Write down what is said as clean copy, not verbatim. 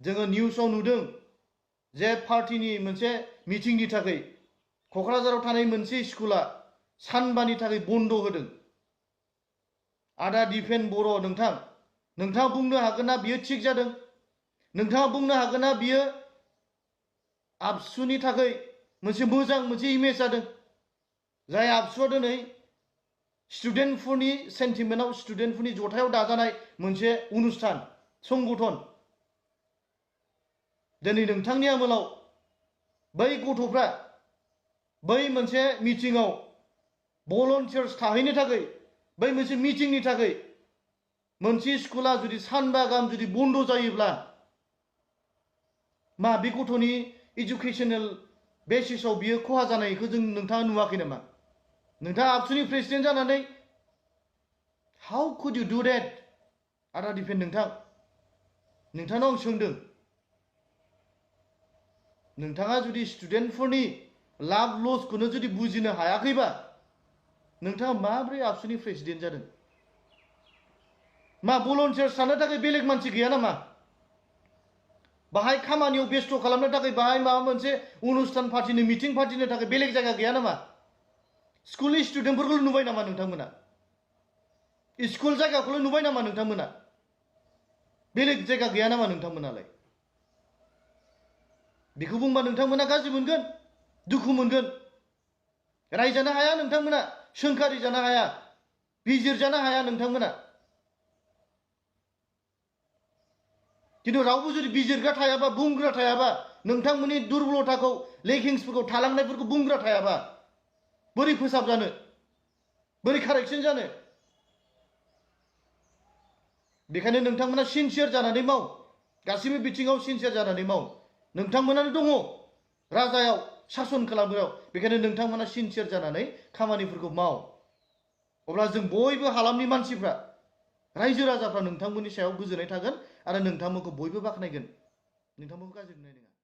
जोङो निउसाव नुदों जे पार्टीनि मोनसे मिटिंनि थाखाय क'क्राझाराव थानाय मोनसे स्कुला सानबानि थाखाय बन्द होदों। आदा दिपेन बर' नोंथाङा बुंनो हागोन ना बियो थिग जादों? नोंथाङा बुंनो हागोन ना बियो आबसुनि थाखाय मोनसे मोजां मोनसे इमेज जादों? जाय आबसुआ दिनै स्टुडेन्टफोरनि सेन्टिमेन्टआव स्टुडेन्टफोरनि जथायाव दाजानाय मोनसे अनुस्थान संगठन। दिनै नोंथांनि आमोलाव बै गथ'फ्रा बै मोनसे मिटिंआव भलन्टियार्स थाहैनो थाखाय बै मोनसे मिटिंनि थाखाय मोनसे स्कुला जुदि सानबा गाहाम जुदि बन्द जायोब्ला मा बे गथ'नि एजुकेशनेल बेसिसाव बियो खहा जानायखौ नोंथाङा नुवाखै नामा? नोंथाङा आबसुनि प्रेसिडेन्ट जानानै हाउ कुड इउ डु डेट? आदा दिपेन नोंथांनाव आं सोंदों, नोंथाङा जुदि स्टुडेन्टफोरनि लाभ लसखौनो जुदि बुजिनो हायाखैबा नोंथाङा माब्रै आबसुनि प्रेसिडेन्ट जादों? मा भलन्टियार्स थानो थाखाय बेलेग मानसि गैया नामा? बाहाय खामानियाव बेस्थ खालामनो थाखाय बाहाय माबा मोनसे अनुस्थान फाथिनो मिटिं फाथिनो थाखाय बेलेग जायगा गैया नामा? स्कुलनि स्टुडेन्टफोरखौ नुबाय नामा नोंथांमोना? स्कुल जायगाखौल नुबाय नामा नोंथांमोना? बेलेग जायगा गैया नामा नोंथांमोनालाय? बेखौ बुंबा नोंथांमोना गाज्रि मोनगोन, दुखु मोनगोन। रायजानो हाया नोंथांमोना, सोंखारि जानो हाया, बिजिरजानो हाया नोंथांमोना। किन्तु रावबो जुदि बिजिरग्रा थायाबा, बुंग्रा थायाबा, नोंथांमोननि दुर्बलताखौ लेकिंसफोरखौ थालांनायफोरखौ बुंग्रा थायाबा बोरै फोसाबजानो, बोरै कारेक्सन जानो? बेखायनो नोंथांमोना सिनसियार जानानै माव, गासिबो बिथिङाव सिनसियार जानानै माव। नोंथांमोनानो दङ राजायाव, सासन खालामग्रायाव, बेखायनो नोंथांमोना सिनसियार जानानै खामानिफोरखौ माव। अब्ला जों बयबो हालामनि मानसिफ्रा, रायजो राजाफ्रा नोंथांमोननि सायाव गोजोननाय थागोन आरो नोंथांमोनखौ बयबो बाख्नायगोन, नोंथांमोनखौ गाज्रि नुनाय नङा।